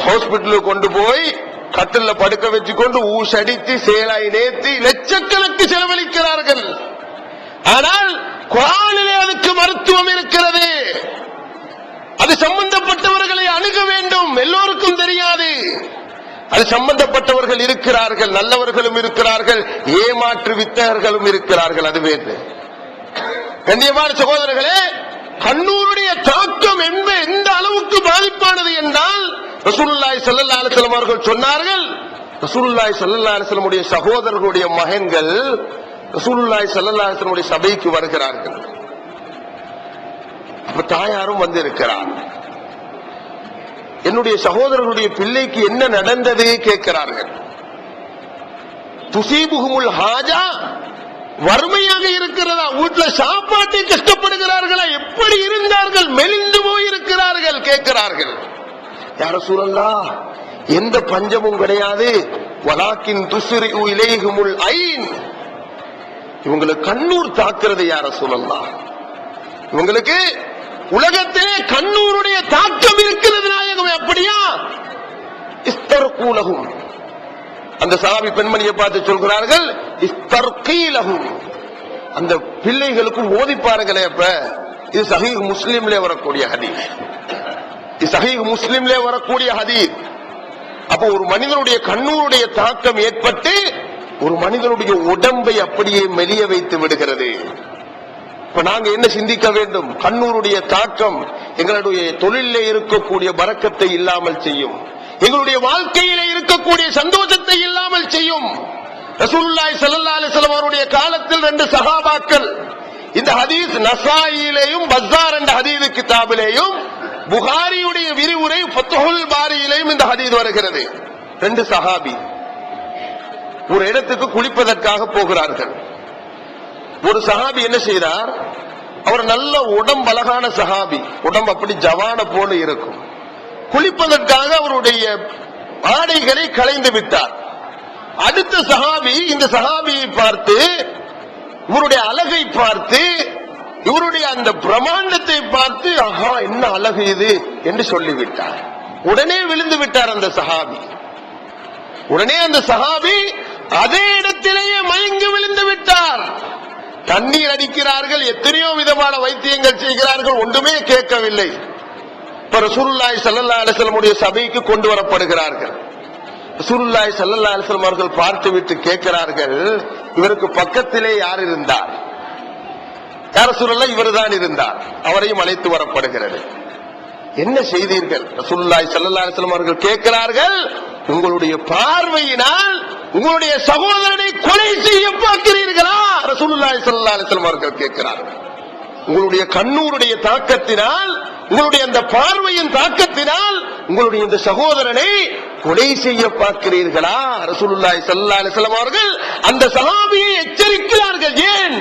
ஹாஸ்பிட்டலுக்கு கொண்டு போய் கட்டில படுக்க வச்சு கொண்டு ஊசடித்து சேலாய் நேர்த்தி லட்சக்கணக்கு செலவழிக்கிறார்கள். ஆனால் குர்ஆனிலே அதுக்கு மருத்துவம் இருக்கிறது. அது சம்பந்தப்பட்டவர்களை அணுக வேண்டும், எல்லோருக்கும் தெரியாது. அது சம்பந்தப்பட்டவர்கள் இருக்கிறார்கள், நல்லவர்களும் இருக்கிறார்கள், ஏமாற்று வித்தகர்களும் இருக்கிறார்கள். அது வேறு. கண்ணியமான சகோதரர்களே, கண்ணூருடைய தாக்கம் எந்த அளவுக்கு பாதிப்பானது என்றால் ரசூலுல்லாஹி ஸல்லல்லாஹு அலைஹி வஸல்லம் அவர்கள் சொன்னார்கள், ரசூலுல்லாஹி ஸல்லல்லாஹு அலைஹி வஸல்லம் சகோதரர்களுடைய மகன்கள் ரசூலுல்லாஹி ஸல்லல்லாஹு அலைஹி வஸல்லம் சபைக்கு வருகிறார்கள். அப்ப தாயாரும் வந்து இருக்கிறார். என்னுடைய சகோதரர்களுடைய பிள்ளைக்கு என்ன நடந்தது கேட்கிறார்கள். துசீபுகுமுல் ஹாஜா, வறுமையாக இருக்கிறதா, வீட்டுல சாப்பாட்டை கஷ்டப்படுகிறார்களா, எப்படி இருந்தார்கள், மெலிந்து போயிருக்கிறார்கள் கேட்கிறார்கள். யா ரசூலல்லாஹ், எந்த பஞ்சமும் கிடையாது. வலாக்கின் துஸ்ரிஉ இலைஹிமுல் ஐன், இவங்களுக்கு கண்ணூர் தாக்குறது. யா ரசூலல்லாஹ், இவங்களுக்கு உலகத்திலே கண்ணூருடைய தாக்கம் இருக்கிறது நாயகமே. அப்படியா? இஸ்தர்கூலஹும், அந்த சஹாபி பெண்மணியை பார்த்து சொல்கிறார்கள், இஸ்தர்கீலஹும், அந்த பிள்ளைகளுக்கு ஓதி பாருங்களே. அப்ப இது சஹீஹ் முஸ்லிம்ல வரக்கூடிய ஹதீஸ், இது சஹீஹ் முஸ்லிம்ல வரக்கூடிய ஹதீஸ். அப்ப ஒரு மனிதனுடைய கண்ணூருடைய தாக்கம் ஏற்பட்டு ஒரு மனிதனுடைய உடம்பை அப்படியே மெலிய வைத்து விடுகிறது. இப்ப நாங்க என்ன சிந்திக்க வேண்டும்? கண்ணூருடைய தாக்கம் எங்களுடைய தொழிலே இருக்கக்கூடிய பரக்கத்தை இல்லாமல் செய்யும், எங்களுடைய வாழ்க்கையிலே இருக்கக்கூடிய சந்தோஷத்தை இல்லாமல் செய்யும். ரசூலுல்லாஹி ஸல்லல்லாஹு அலைஹி வஸல்லம் அவருடைய காலத்தில் 2 சஹாபாக்கள், இந்த ஹதீஸ் நசாயிலேயும் பஸார் என்ற ஹதீஸ் கிதாபிலேயும் புகாரியுடைய விரிவுரை ஃபத்ஹுல் பாரியிலேயும் இந்த ஹதீஸ் வருகிறது. 2 சஹாபி ஒரு இடத்துக்கு குளிப்பதற்காக போகிறார்கள். ஒரு சஹாபி என்ன செய்தார்? அவர் நல்ல உடம்பழகான சஹாபி, உடம்பு அப்படி ஜவான போல இருக்கும். குளிப்பதற்காக அவருடைய ஆடைகளை களைந்து விட்டார். அடுத்த சஹாபி இந்த சஹாபியை பார்த்து, இவருடைய அழகை பார்த்து, இவருடைய அந்த பிரமாண்டத்தை பார்த்து, ஆஹா என்ன அழகு இது என்று சொல்லிவிட்டார். உடனே விழுந்து விட்டார் அந்த சஹாபி. உடனே அந்த சஹாபி அதே இடத்திலேயே மயங்கி விழுந்து விட்டார். தண்ணீர் அடிக்கிறார்கள், எத்தனையோ விதமான வைத்தியங்கள் செய்கிறார்கள், ஒன்றுமே கேட்கவில்லை. இப்ப ரசூலுல்லாஹி ஸல்லல்லாஹு அலைஹி வஸல்லம் சபைக்கு கொண்டு வரப்படுகிறார்கள். ரசூலுல்லாஹி ஸல்லல்லாஹு அலைஹி வஸல்லம் அவர்கள் பார்த்துவிட்டு கேட்கிறார்கள், இவருக்கு பக்கத்திலே யார் இருந்தார்? யா ரசூலல்லாஹ், இவர்தான் இருந்தார். அவரையும் அழைத்து வரப்படுகிறது. என்ன செய்தீர்கள்? ரசூலுல்லாஹி ஸல்லல்லாஹு அலைஹி வஸல்லம் அவர்கள் கேட்கிறார்கள், உங்களுடைய பார்வையினால் உங்களுடைய சகோதரனை கொலை செய்ய பார்க்கிறீர்களா? ரசூலுல்லாஹி ஸல்லல்லாஹு அலைஹி வஸல்லம் அவர்கள் கேட்கிறார்கள். உங்களுடைய கண்ணூருடைய தாக்கத்தினால், உங்களுடைய அந்த பார்வையின் தாக்கத்தினால் உங்களுடைய இந்த சகோதரனை கொலை செய்ய பார்க்கிறீர்களா? ரசூலுல்லாஹி ஸல்லல்லாஹு அலைஹி வஸல்லம் அவர்கள் அந்த சஹாபியை எச்சரிக்கிறார்கள். ஏன்?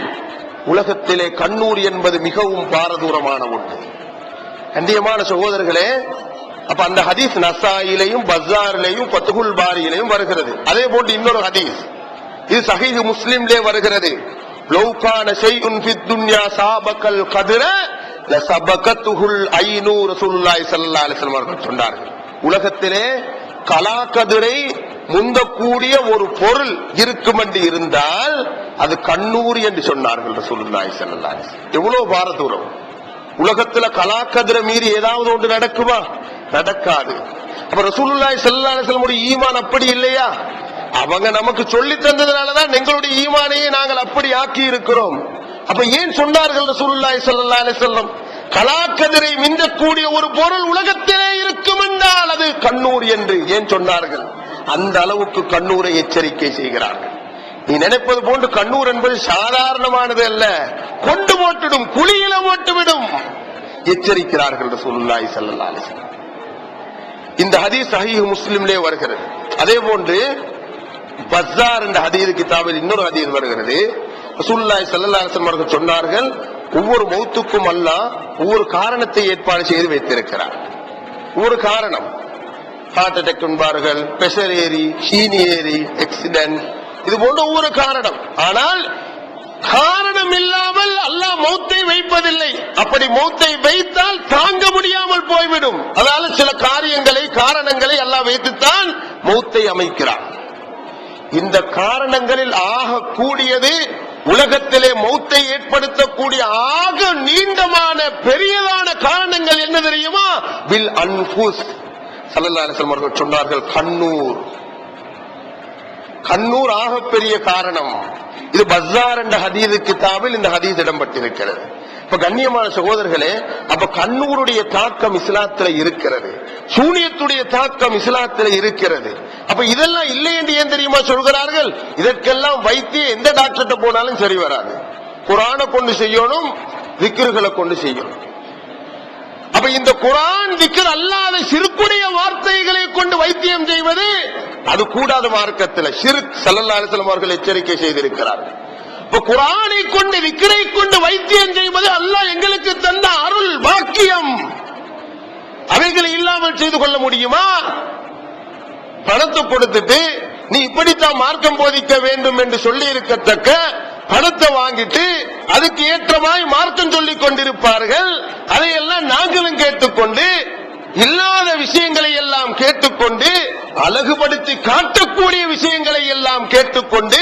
உலகத்திலே கண்ணூர் என்பது மிகவும் பாரதூரமான ஒன்று. கண்ணியமான சகோதரர்களே, அப்ப அந்த ஹதீஸ் நசாயிலையும் பஸாரிலையும் ஃபத்ஹுல் பாரியிலையும் வருகிறது. அதே போன்று இன்னொரு ஹதீஸ், இது சஹீஹ் முஸ்லிம்லே வருகிறது. லவ் கான ஷைஉன் ஃபித் துன்யா சாபகல் கத்ர லஸபகத்துஹுல் ஐனு, ரசூலுல்லாஹி ஸல்லல்லாஹு அலைஹி வஸல்லம் அவர்கள் சொன்னார்கள். உலகத்திலே கலாக்கதிரை முந்தக்கூடிய ஒரு பொருள் இருக்கும் என்று இருந்தால் அது கண்ணூர் என்று சொன்னார்கள் ரசூலுல்லாஹி ஸல்லல்லாஹு அலைஹி வஸல்லம். எவ்வளவு பாரதூரம்! உலகத்துல கலாக்கதிரை மீறி ஏதாவது ஒன்று நடக்குமா? நடக்காது. அப்ப ரசூலுல்லாஹி ஸல்லல்லாஹு அலைஹி வஸல்லம் ஈமான் அப்படி இல்லையா? அவங்க நமக்கு சொல்லி தந்ததுனாலதான் எங்களுடைய ஈமானையே நாங்கள் அப்படி ஆக்கி இருக்கிறோம். அப்ப ஏன் சொன்னார்கள் ரசூலுல்லாஹி ஸல்லல்லாஹு அலைஹி வஸல்லம், கலாக்கதிரை மிஞ்சக்கூடிய ஒரு பொருள் உலகத்திலே இருக்கும் என்றால் அது கண்ணூர் என்று ஏன் சொன்னார்கள்? அந்த அளவுக்கு கண்ணூரை எச்சரிக்கை செய்கிறார்கள். நீ நினைப்பது போன்று கண்ணூர் என்பது சாதாரணமானது அல்ல, கொண்டு போட்டுடும், குழியில போட்டுவிடும். எச்சரிக்கிறார்கள் ரசூலுல்லாஹி ஸல்லல்லாஹு அலைஹி வஸல்லம். இந்த ஹதீஸ் சஹீஹ் முஸ்லிம்லே வருகிறது. அதே போன்று பஸார் என்ற ஹதீஸ் கிதாபில் இன்னொரு ஹதீஸ் வருகிறது. ரசூலுல்லாஹி ஸல்லல்லாஹு அலைஹி வஸல்லம் அவர்கள் சொன்னார்கள், ஒவ்வொரு மௌத்துக்கும் அல்லாஹ் ஒவ்வொரு காரணத்தை ஏற்பாடு செய்து வைத்திருக்கிறார். ஒரு காரணம், ஹார்ட் அட்டாக் என்பார்கள், பிரஷர் ஏறி, சீனி ஏறி, ஆக்சிடென்ட், இது போன்ற ஒவ்வொரு காரணம். ஆனால் காரணம் இல்லாமல் அல்லாஹ் மௌத்தை வைப்பதில்லை. அப்படி மௌத்தை வைத்தால் தாங்க முடியாமல் போய்விடும். அதனால சில காரணங்களை அல்லாஹ் வைத்துத்தான் மௌத்தை அமைக்கிறார். இந்த காரணங்களில் ஆக கூடியது, உலகத்திலே மௌத்தை ஏற்படுத்தக்கூடிய ஆக நீண்டமான பெரியதான காரணங்கள் என்ன தெரியுமா? bil anfus. ஸல்லல்லாஹு அலைஹி வஸல்லம் அவர்கள் சொன்னார்கள், கண்ணூர். கண்ணூர் ஆக பெரிய காரணம். இது பஸார் என்ற ஹதீஸ் கிதாபில் இந்த ஹதீஸ் இடம்பெற்றிருக்கிறது. இப்ப கண்ணியமான சகோதரர்களே, அப்ப கண்ணூருடைய தாக்கம் இஸ்லாத்துல இருக்கிறது, சூனியத்துடைய தாக்கம் இஸ்லாத்துல இருக்கிறது. அப்ப இதெல்லாம் இல்லை என்று ஏன் தெரியுமா சொல்கிறார்கள்? இதற்கெல்லாம் வைத்திய எந்த டாக்டர்கிட்ட போனாலும் சரி வராது. குர்ஆனை கொண்டு செய்யணும், திக்ருகளை கொண்டு செய்யணும். அப்ப இந்த குர்ஆன் திக்ர் அல்லாத ஷிர்க்குடைய வார்த்தைகளை கொண்டு வைத்தியம் செய்வது அது கூடாத மார்க்கத்தில் ஷிர்க் ஸல்லல்லாஹு அலைஹி வஸல்லம் அவர்கள் எச்சரிக்கை செய்திருக்கிறார்கள். இப்ப குர்ஆனை கொண்டு திக்ரை கொண்டு வைத்தியம் செய்வது அல்லாஹ் எங்களுக்கு தந்த அருள் பாக்கியம். அவைகளை இல்லாமல் செய்து கொள்ள முடியுமா? பணத்தை கொடுத்துட்டு நீ இப்படித்தான் மார்க்கம் போதிக்க வேண்டும் என்று சொல்லி இருக்கத்தக்க பணத்தை வாங்கிட்டு அதுக்கு ஏற்றமாய் மார்க்கம் சொல்லிக் கொண்டிருப்பார்கள். அதையெல்லாம் நாங்களும் கேட்டுக்கொண்டு இல்லாத விஷயங்களை எல்லாம் கேட்டுக்கொண்டு அழகுபடுத்தி காட்டக்கூடிய விஷயங்களை எல்லாம் கேட்டுக்கொண்டு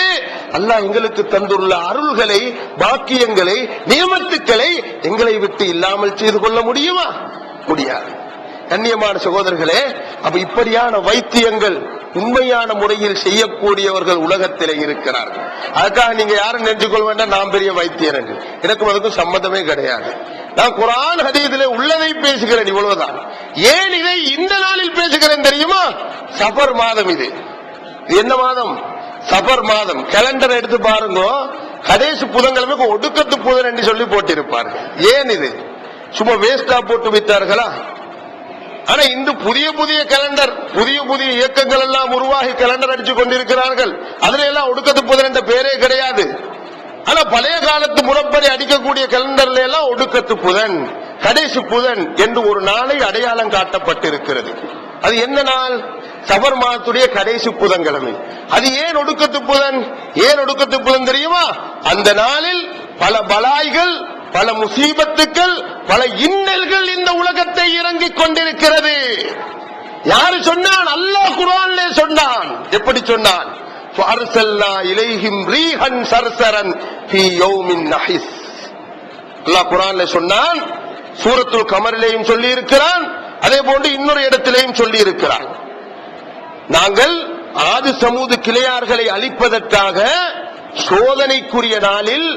அல்லாஹ் எங்களுக்கு தந்துள்ள அருள்களை, பாக்கியங்களை, நியமத்துக்களை எங்களை விட்டு இல்லாமல் செய்து கொள்ள முடியுமா? முடியாது. கண்ணியமான சகோதரர்களே, அப்ப இப்படியான வைத்தியங்கள் உண்மையான முறையில் செய்யக்கூடியவர்கள் உலகத்திலே இருக்கிறார்கள். அதுக்காக நீங்க யாரும் நினைச்சு கொள்ள வேண்டாம் நான் பெரிய வைத்தியர் என்று. எனக்கும் அதுக்கும் சம்பந்தமே கிடையாது. நான் குர்ஆன் ஹதீஸிலே உள்ளதை பேசுகிறேன், இவ்வளவுதான். ஏன் இதை இந்த நாளில் பேசுகிறேன் தெரியுமா? சஃபர் மாதம். இது என்ன மாதம்? சஃபர் மாதம். கேலண்டர் எடுத்து பாருங்க, கடைசி புதன்கிழமைக்கு ஒடுக்கத்து புதன் என்று சொல்லி போட்டிருப்பார்கள். ஏன் இது சும்மா வேஸ்டா போட்டு வைத்தார்களா? ஆனா இந்த புதிய புதிய கேலண்டர், புதிய புதிய இயக்கங்கள் எல்லாம் உருவாகி கேலண்டர் அடிச்சு கொண்டிருக்கிறார்கள். அதுல எல்லாம் ஒடுக்கத்து புதன் என்ற பேரே கிடையாது. ஆனா பழைய காலத்து முறைப்படி அடிக்கக்கூடிய கேலண்டர்ல எல்லாம் ஒடுக்கத்து புதன், கடைசி புதன் என்று ஒரு நாளை அடையாளம் காட்டப்பட்டிருக்கிறது. அது என்ன நாள்? சஃபர் மாதத்துடைய கடைசி புதன்கிழமை. அது ஏன் ஒடுக்கத்து புதன்? ஏன் ஒடுக்கத்து புதன் தெரியுமா? அந்த நாளில் பல பலாய்கள், பல முசீபத்துக்கள், பல இன்னல்கள் இந்த உலகத்தை இறங்கிக் கொண்டிருக்கிறது. யாரு சொன்னான்? அல்லாஹ் குர்ஆனிலே சொன்னான். எப்படி சொன்னான்? ஃபஅர்ஸல்னா இலைஹிம் ரீஹன் சர்சரன் ஃபீ யௌமின் நஹிஸ். அல்லாஹ் குர்ஆனிலே சொன்னான். சூரத்துல் கமரிலேயும் சொல்லி இருக்கிறான், அதே போன்று இன்னொரு இடத்திலேயும் சொல்லி இருக்கிறான். நாங்கள் ஆது சமூது கிளையார்களை அழிப்பதற்காக சோதனைக்குரிய நாளில்,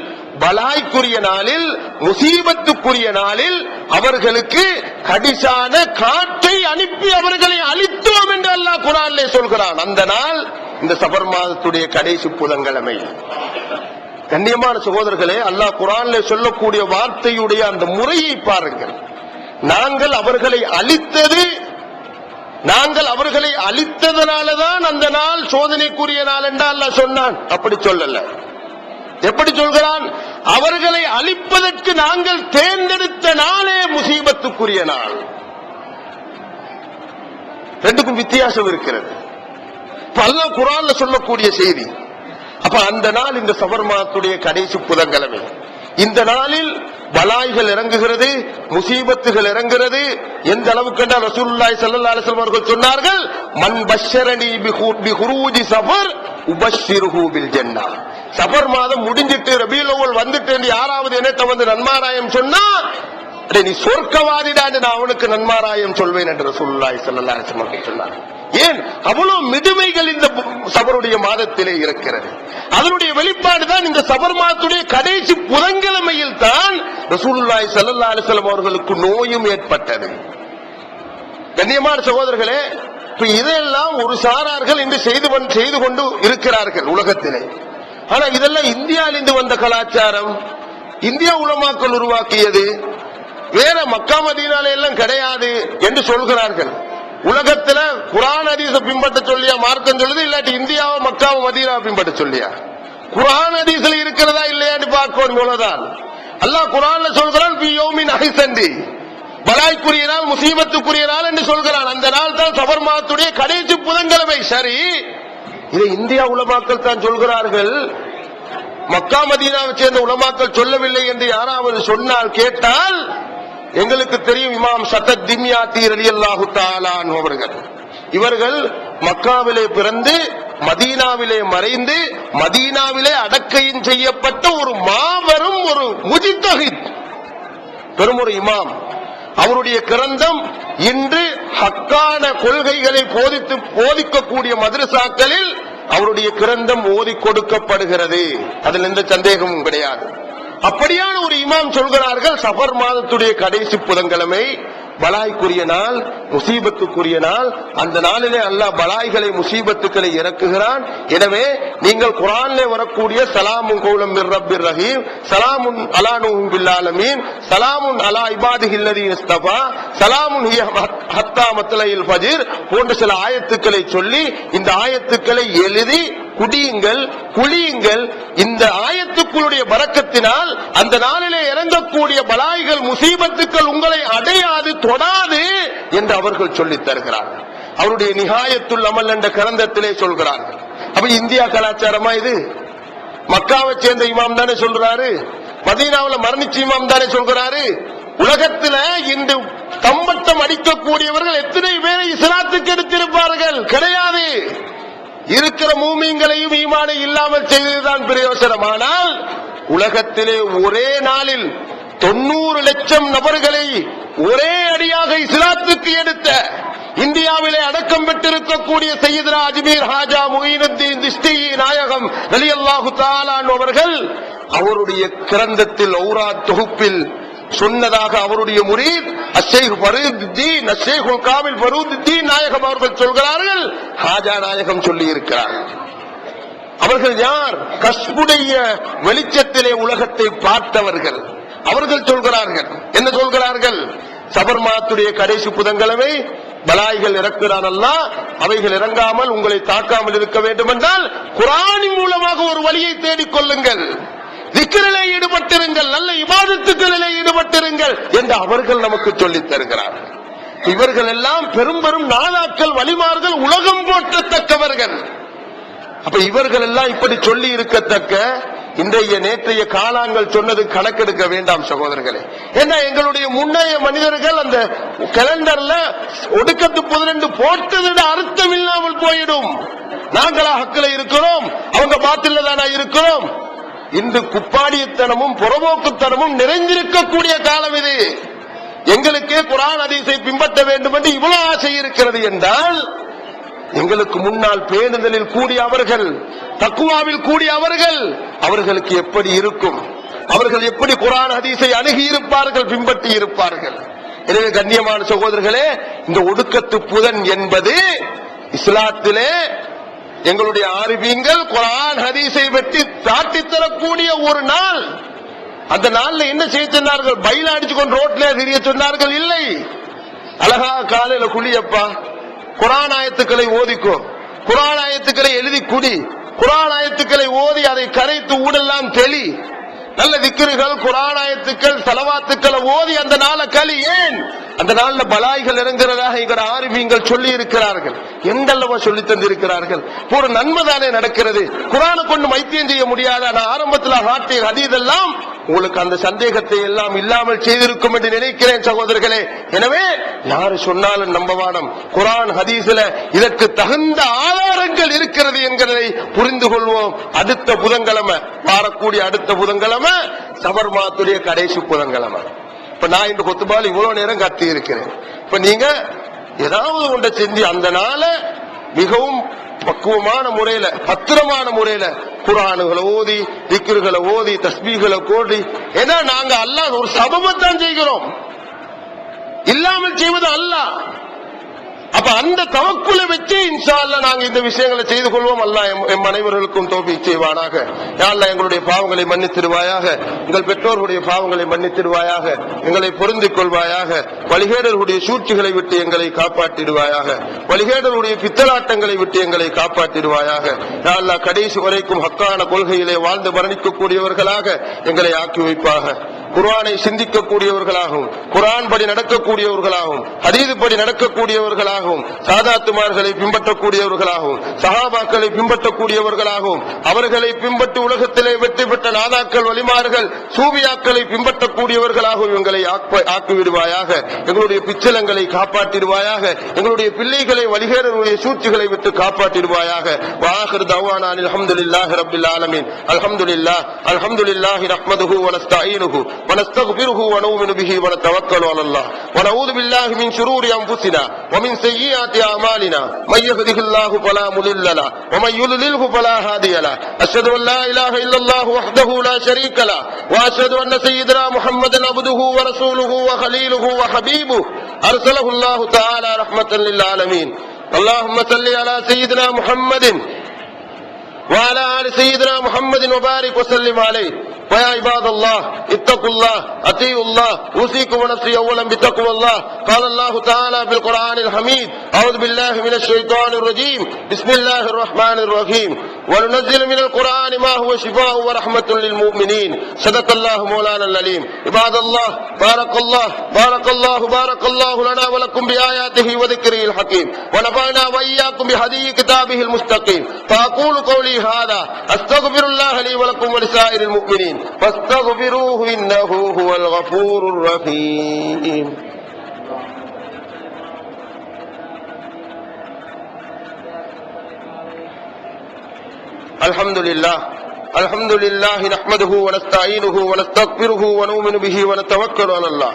பலாய்க்குரிய நாளில், முசீபத்துக்குரிய நாளில் அவர்களுக்கு கடிசான காற்றை அனுப்பி அவர்களை அழித்தோம் என்று அல்லாஹ் குர்ஆனிலே சொல்கிறான். அந்த நாள் இந்த சஃபர் மாதத்துடைய கடைசி புதன்கிழமை. கண்ணியமான சகோதரர்களே, அல்லாஹ் குர்ஆனிலே சொல்லக்கூடிய வார்த்தையுடைய அந்த முறையை பாருங்கள். நாங்கள் அவர்களை அழித்தது, நாங்கள் அவர்களை அழித்ததனாலதான் அந்த நாள் சோதனைக்குரிய நாள் என்று அல்லாஹ் சொன்னான். அப்படி சொல்லல. எப்படி சொல்கிறான்? அவர்களை அழிப்பதற்கு நாங்கள் தேர்ந்தெடுத்த நாளே முசீபத்துக்குரிய நாள். ரெண்டுக்கும் வித்தியாசம் இருக்கிறது. அல்லாஹ் குர்ஆன்ல சொல்லக்கூடிய செய்தி. அப்ப அந்த நாள் இந்த சஃபர் மாதத்துடைய கடைசி புதன்கிழமை. இந்த நாளில் பலாய்கள் இறங்குகிறது, முசீபத்துகள் இறங்குகிறது. எந்த அளவுக்கு என்றால் ரசூலுல்லாஹி ஸல்லல்லாஹு அலைஹி வஸல்லம் அவர்கள் சொன்னார்கள், மன் பஷரனி பிஹுரூஜி சஃபர் உபஷ்ஷிருஹு பில் ஜன்னah. சஃபர் மாதம் முடிஞ்சிட்டு ரபீஉல் அவ்வல் வந்துட்டு என்று யாராவது என்னட்ட வந்து நன்மாராயம் சொன்னா, நீ சொர்க்கவாதிடா என்று நான் அவனுக்கு நன்மாராயம் சொல்வேன் என்று ரசூலுல்லாஹி ஸல்லல்லாஹு அலைஹி வஸல்லம் அவர்கள் சொன்னார்கள். ஏன் அவ்வளவு மிடுமைகள் இந்த சஃபருடைய மாதத்திலே இருக்கிறது. அதனுடைய வெளிப்பாடு தான் இந்த சஃபர் மாதத்துடைய கடைசி புதன்கிழமையில் தான் ரசூலுல்லாஹி ஸல்லல்லாஹு அலைஹி வஸல்லம் அவர்களுக்கு நோயும் ஏற்பட்டது. கண்ணியமான சகோதரர்களே, இப்ப இதெல்லாம் ஒரு சாரார்கள் இன்று செய்து கொண்டு இருக்கிறார்கள் உலகத்திலே. ஆனா இதெல்லாம் இந்தியாவிலிருந்து வந்த கலாச்சாரம், இந்தியா உலமாக்கள் உருவாக்கியது, வேற மக்கா மதீனால எல்லாம் கிடையாது என்று சொல்கிறார்கள். உலகத்துல குர்ஆன் ஹதீஸை பின்பற்ற சொல்லியா மார்க்கம் சொல்லுது, இல்லாட்டி இந்தியாவை மக்காவை மதீனாவை பின்பற்ற சொல்லியா? குர்ஆன் ஹதீஸ்ல இருக்கிறதா இல்லையான்னு பார்க்கணும். இவ்வளவுதான். அல்லாஹ் குர்ஆன்ல சொல்கிறான், ஃபீ யௌமின் நஹிஸ், பலாய்க்குரிய நாள், முசீபத்துக்குரிய நாள் என்று சொல்கிறான். அந்த நாள் தான் சஃபர் மாதத்துடைய கடைசி புதன்கிழமை. சரி, இதை இந்தியா உலமாக்கள் தான் சொல்கிறார்கள், மக்கா மதீனாவை சேர்ந்த உலமாக்கள் சொல்லவில்லை என்று யாராவது சொன்னால் கேட்டால், எங்களுக்கு தெரியும் இமாம் ஷதத் திம்யாத்தி ரலியல்லாஹு தஆலா அன்ஹு அவர்கள். இவர்கள் மக்காவிலே பிறந்து மதீனாவிலே மறைந்து மதீனாவிலே அடக்கையும் செய்யப்பட்ட ஒரு மாபெரும் ஒரு முஜ்தஹித், பெரும் ஒரு இமாம். அவருடைய கிரந்தம் இன்று ஹக்கான கொள்கைகளை போதிக்கக்கூடிய மதரசாக்களில் அவருடைய கிரந்தம் ஓதி கொடுக்கப்படுகிறது. அதில் எந்த சந்தேகமும் கிடையாது. அப்படியான ஒரு இமாம் சொல்கிறார்கள், சஃபர் மாதத்துடைய கடைசி புதன்கிழமை பலாய்க்குரிய நாள், முசீபத்துக்குரிய நாள். அந்த நாளிலே அல்லாஹ் பலாய்களை முசீபத்துக்களை இறக்குகிறான். எனவே நீங்கள் குர்ஆனிலே வரக்கூடிய சலாமுன் கௌலம் மிர் ரப்பிர் ரஹீம், சலாமுன் அலா நூஹின் பில் ஆலமீன், சலாமுன் அலா இபாதிஹில் லதீன இஸ்தஃபா, சலாமுன் ஹிய ஹத்தா மத்லஇல் ஃபஜ்ர் போன்ற சில ஆயத்துக்களை சொல்லி இந்த ஆயத்துக்களை எழுதி குடியுங்கள், குளியுங்கள். இந்த ஆயத்துக்களுடைய பரக்கத்தினால் அந்த நாளிலே இறங்கக்கூடிய பலாய்கள் முசீபத்துக்கள் உங்களை அடையாது, தொடாது என்று அவர்கள் சொல்லித் தருகிறார்கள். அவருடைய நிஹாயத்துல் அமல் என்ற கிரந்தத்திலே சொல்கிறார்கள். அப்ப இந்தியா கலாச்சாரமா இது? மக்காவை சேர்ந்த இமாம் தானே சொல்றாரு, மதீனாவில் மரணிச்ச இமாம் தானே சொல்கிறாரு. உலகத்துல இன்று தம்பட்டம் அடிக்கக்கூடியவர்கள் எத்தனை பேரை இஸ்லாத்துக்கு எடுத்திருப்பார்கள்? கிடையாது. இருக்கிற மூமின்களையும் ஈமானை இல்லாமல் செய்ததுதான் பிரயோசனம். ஆனால் உலகத்திலே ஒரே நாளில் 90 லட்சம் நபர்களை ஒரே அடியாக இஸ்லாத்துக்கு எடுத்த, இந்தியாவிலே அடக்கம் பெற்றிருக்கக்கூடிய சையதுனா அஜ்மீர் ஹாஜா முஈனுத்தீன் சிஷ்டி நாயகம் ரலியல்லாஹு தஆலா அவர்கள் அவருடைய கிரந்தத்தில் ஔராத் தொகுப்பில் சொன்னதாக அவருடைய முரீத் அஷேக் ஃபரூதுத்தீன், அஷேகுல் காமில் ஃபரூதுத்தீன் நாயகம் அவர்கள் சொல்கிறார்கள், ஹாஜா நாயகம் சொல்லி இருக்கிறார்கள். அவர்கள் யார்? கஸ்புடைய வெளிச்சத்திலே உலகத்தை பார்த்தவர்கள். அவர்கள் சொல்கிறார்கள், என்ன சொல்கிறார்கள்? சஃபர் மாதத்துடைய கடைசி புதன்கிழமை பலாய்கள் இறக்குறான் அல்லாஹ், அவைகள் இறங்காமல் உங்களை தாக்காமல் இருக்க வேண்டும் என்றால் குர்ஆனின் மூலமாக ஒரு வழியை தேடிக் கொள்ளுங்கள், திக்ரிலே ஈடுபட்டிருங்கள், நல்ல இபாதத்துக்களிலே ஈடுபட்டிருங்கள் என்று அவர்கள் நமக்கு சொல்லித் தருகிறார்கள். இவர்கள் எல்லாம் பெரும் பெரும் நாதாக்கள், வலிமார்கள், உலகம் போற்றத்தக்கவர்கள். அப்ப இவர்கள் எல்லாம் இப்படி சொல்லி இருக்கத்தக்க இன்றைய நேற்றைய காலாங்கள் சொன்னது கணக்கெடுக்க வேண்டாம் சகோதரர்களே. ஏன்னா எங்களுடைய முன்னைய மனிதர்கள் அந்த கேலண்டர்ல ஒடுக்கத்து 12 போட்டது அர்த்தம் இல்லாமல் போயிடும். நாங்களா ஹக்குல இருக்கிறோம், அவங்க பாத்தில தானா இருக்கிறோம். இன்று குப்பாடியத்தனமும் புறம்போக்குத்தனமும் நிறைந்திருக்கக்கூடிய காலம் இது. எங்களுக்கே குர்ஆன் ஹதீஸை பின்பற்ற வேண்டும் என்று இவ்வளவு ஆசை இருக்கிறது என்றால், எங்களுக்கு முன்னால் பேணுதலில் கூடிய அவர்கள், தக்குவாவில் கூடிய அவர்கள், அவர்களுக்கு எப்படி இருக்கும்? அவர்கள் எப்படி குர்ஆன் ஹதீஸை அணுகி இருப்பார்கள், பின்பற்றி இருப்பார்கள்? எனவே கண்ணியமான சகோதரர்களே, இந்த ஒடுக்கத்து புதன் என்பது இஸ்லாத்திலே எங்களுடைய ஆரிஃபீன்கள் குர்ஆன் ஹதீஸை பற்றி காட்டித் தரக்கூடிய ஒரு நாள். அந்த நாள்ல என்ன செய்ய சொன்னார்கள்? பைல அடிச்சு கொண்டு ரோட்ல திரிய சொன்னார்கள்? இல்லை. அழகா காலையில குளியப்பா, குர்ஆன் ஆயத்துக்களை ஓதிக்கோ, குர்ஆன் ஆயத்துக்களை எழுதி குடி, குர்ஆன் ஆயத்துக்களை ஓதி அதை கரைத்து ஊடெல்லாம் தெளி, நல்ல திக்ருகள், குர்ஆன் ஆயத்துக்கள், ஸலவாத்துக்களை ஓதி அந்த நாளை களி. ஏன்? அந்த நாள்ல பலாய்கள் இறங்குறதாக எங்கள் ஆரிஃபீன்கள் சொல்லி இருக்கிறார்கள். எந்தளவா சொல்லி தந்திருக்கிறார்கள்? ஒரு நன்மை தானே நடக்கிறது. குர்ஆனை கொண்டு வைத்தியம் செய்ய முடியாத நான் ஆரம்பத்தில் ஹாட்டிய ஹதீஸெல்லாம் உங்களுக்கு அந்த சந்தேகத்தை எல்லாம் இல்லாமல் செய்திருக்கும் என்று நினைக்கிறேன் சகோதரர்களே. எனவே யாரு சொன்னாலும் நம்பவானம். குர்ஆன் ஹதீஸ்ல இதற்கு தகுந்த ஆதாரங்கள் இருக்கிறது என்கிறதை புரிந்து கொள்வோம். அடுத்த புதன்கிழமை, வரக்கூடிய அடுத்த புதன்கிழமை சஃபர் மாதத்துடைய கடைசி புதன்கிழமை. இப்ப நான் இந்த கொத்துபால் இவ்வளவு நேரம் கத்தி இருக்கிறேன். இப்ப நீங்க ஏதாவது ஒன்றை செஞ்சு அந்த நாள மிகவும் பக்குவமான முறையில, பத்திரமான முறையில குர்ஆன்களை ஓதி, திக்ருகளை ஓதி, தஸ்பீகளை கோடி. ஏன்னா நாங்க அல்லாஹ் ஒரு சபபத்தான் செய்கிறோம், இல்லாமல் செய்வது அல்லாஹ். அப்ப அந்த தவக்குலை வச்சு இன்ஷா அல்லாஹ் நாங்க இந்த விஷயங்களை செய்து கொள்வோம். அல்லாஹ் எம் அனைவர்களுக்கும் தௌஃபீக் செய்வானாக. யா அல்லாஹ் எங்களுடைய பாவங்களை மன்னித்திடுவாயாக, எங்கள் பெற்றோர்களுடைய பாவங்களை மன்னித்திடுவாயாக, எங்களை பொருந்திக் கொள்வாயாக, வழிகேடர்களுடைய சூழ்ச்சிகளை விட்டு எங்களை காப்பாற்றிடுவாயாக, வழிகேடர்களுடைய பித்தலாட்டங்களை விட்டு எங்களை காப்பாற்றிடுவாயாக. யா அல்லாஹ் கடைசி வரைக்கும் ஹக்கான கொள்கையிலே வாழ்ந்து மரணிக்கக்கூடியவர்களாக எங்களை ஆக்கி வைப்பாக. குர்ஆனை சிந்திக்கக்கூடியவர்களாகவும், குர்ஆன் படி நடக்கக்கூடியவர்களாகவும், ஹதீஸ் படி நடக்கக்கூடியவர்களாகவும், சாதாத்துமார்களை பின்பற்றக்கூடியவர்களாகவும், சஹாபாக்களை பின்பற்றக்கூடியவர்களாகவும், அவர்களை பின்பற்றி உலகத்திலே வெற்றி பெற்ற நாதாக்கள், வலிமார்கள், சூபியாக்களை பின்பற்றக்கூடியவர்களாகவும் எங்களை ஆக்கிவிடுவாயாக. எங்களுடைய பிச்சலங்களை காப்பாற்றிடுவாயாக. எங்களுடைய பிள்ளைகளை வழிகேடர்களுடைய சூழ்ச்சிகளை விட்டு காப்பாற்றிடுவாயாக. வாஹிர் தஅவானா அல்ஹம்துலில்லாஹி ரப்பில் ஆலமீன். அல்ஹம்துலில்லாஹ் அல்ஹம்துலில்லாஹி நஹ்மதுஹு வ நஸ்தஈனுஹு ونستغفره ونؤمن به ونتوكل على الله ونعوذ بالله من شرور أنفسنا ومن سيئات أعمالنا من يهده الله فلا مضل له ومن يضلله فلا هادي له أشهد أن لا إله إلا الله وحده لا شريك له وأشهد أن سيدنا محمدا عبده ورسوله وخليله وحبيبه أرسله الله تعالى رحمة للعالمين اللهم صل على سيدنا محمد وعلى آل سيدنا محمد وبارك وسلم عليه ويا عباد الله اتقوا الله اطيعوا الله اوصيكم ونفسي اولا بتقوى الله قال الله تعالى في القرآن الحميد اعوذ بالله من الشيطان الرجيم بسم الله الرحمن الرحيم وننزل من القرآن ما هو شفاء ورحمة للمؤمنين صدق الله مولانا العليم عباد الله بارك الله لنا ولكم بآياته وذكره الحكيم ونفعنا وإياكم بهدي كتابه المستقيم فأقول قولي هذا أستغفر الله لي ولكم ولسائر المؤمنين فاستغفروه إنه هو الغفور الرحيم الحمد لله نحمده ونستعينه ونستغفره ونؤمن به ونتوكل على الله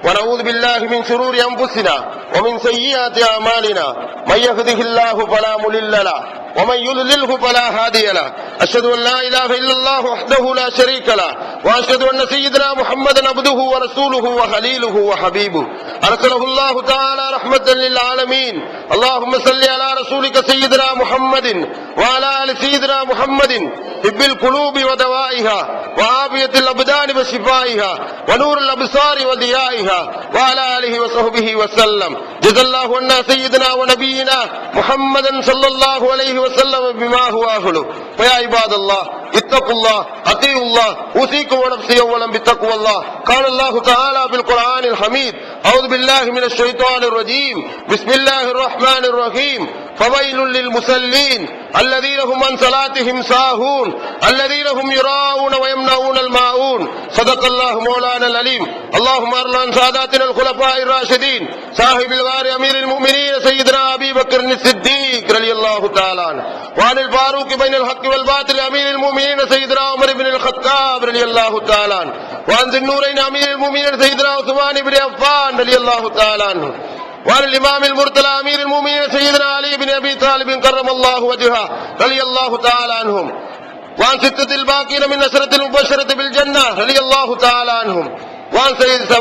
ونعوذ بالله من شرور أنفسنا ومن سيئات أعمالنا من يهده الله فلا مضل له ومن يضلله فلا هادي له أشهد أن لا إله إلا الله وحده لا شريك له وأشهد أن سيدنا محمدا عبده ورسوله وخليله وحبيبه أرسله الله تعالى رحمة للعالمين اللهم صل على رسولك سيدنا محمد وعلى آل سيدنا محمد طب القلوب ودوائها وعافية الأبدان وشفائها ونور الأبصار وضيائها وعلى آله وصحبه وسلم جزا الله عنا سيدنا ونبينا محمدا صلى الله عليه وسلم بما هو أهله فيا عباد الله اتقوا الله اطيعوا الله اوصيكم ونفسي اولا بتقوى الله قال الله تعالى في القرآن الحميد اعوذ بالله من الشيطان الرجيم بسم الله الرحمن الرحيم فويل للمصلين الذين هم عن صلاتهم ساهون الذين هم يراءون ويمنعون الماعون صدق الله مولانا العليم اللهم ارض عن ساداتنا الخلفاء الراشدين صاحب الغار امير المؤمنين سيدنا ابي بكر الصديق رضي الله تعالى عنه وعن الفاروق بين الحق والباطل امير المؤمنين سيدنا عمر بن الخطاب رضي الله تعالى عنه وعن ذي النورين امير المؤمنين سيدنا عثمان بن عفان رضي الله تعالى عنه وعن الإمام المرتضى أمير المؤمنين سيدنا علي بن أبي طالب كرم الله وجهه رضي الله تعالى عنهم وعن ستة الباقين من نشرة المبشرة بالجنة رضي الله تعالى عنهم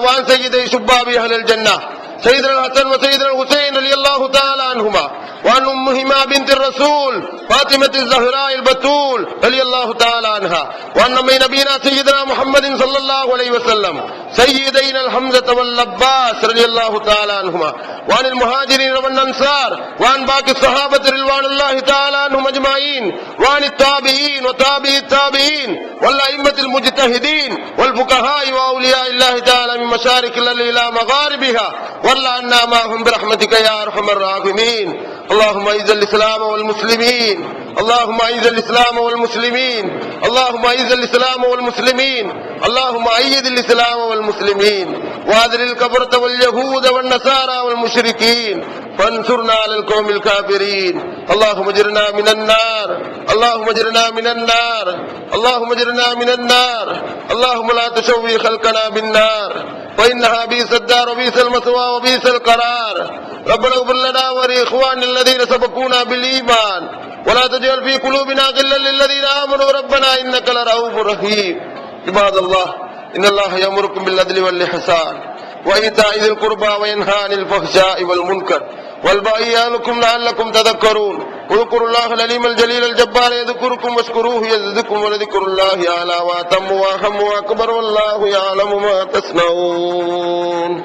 وعن سيدي شباب أهل الجنة سيدنا الحسن وسيدنا الحسين رضي الله تعالى عنهما وعن أمهما بنت الرسول فاطمة الزهراء البتول رضي الله تعالى عنها وعن نبينا سيدنا محمد صلى الله عليه وسلم سيدنا الحمزة والعباس رضي الله تعالى عنهما وعن المهاجرين والأنصار وعن باقي الصحابة رضوان الله تعالى عنهم أجمعين وعن التابعين وتابعي التابعين والأئمة المجتهدين والفقهاء وأولياء الله تعالى من مشارق الأرض إلى مغاربها وارض عنا معهم برحمتك يا أرحم الراحمين اللهم أعز الإسلام والمسلمين اللهم أعز الإسلام والمسلمين اللهم أعز الإسلام والمسلمين اللهم أيد الإسلام والمسلمين وأذل الكفرة واليهود والنصارى والمشركين فانصرنا على القوم الكافرين اللهم اجرنا من النار اللهم اجرنا من النار اللهم اجرنا من النار اللهم لا تشوي خلقنا بالنار فإنها بئس الدار وبئس المثوى وبئس القرار ربنا اغفر لنا ولإخواننا الذين سبقونا بالإيمان ولا تجعل في قلوبنا غلا للذين آمنوا ربنا إنك لرؤوف رحيم عباد الله إن الله يأمركم بالعدل والإحسان وإيتاء ذي القربى وينهى عن الفحشاء والمنكر والبغي يعظكم لعلكم تذكرون اذكروا الله العليم الجليل الجبار يذكركم واشكروه يزدكم ولذكر الله أعلى وأتم وأهم وأكبر والله يعلم ما تصنعون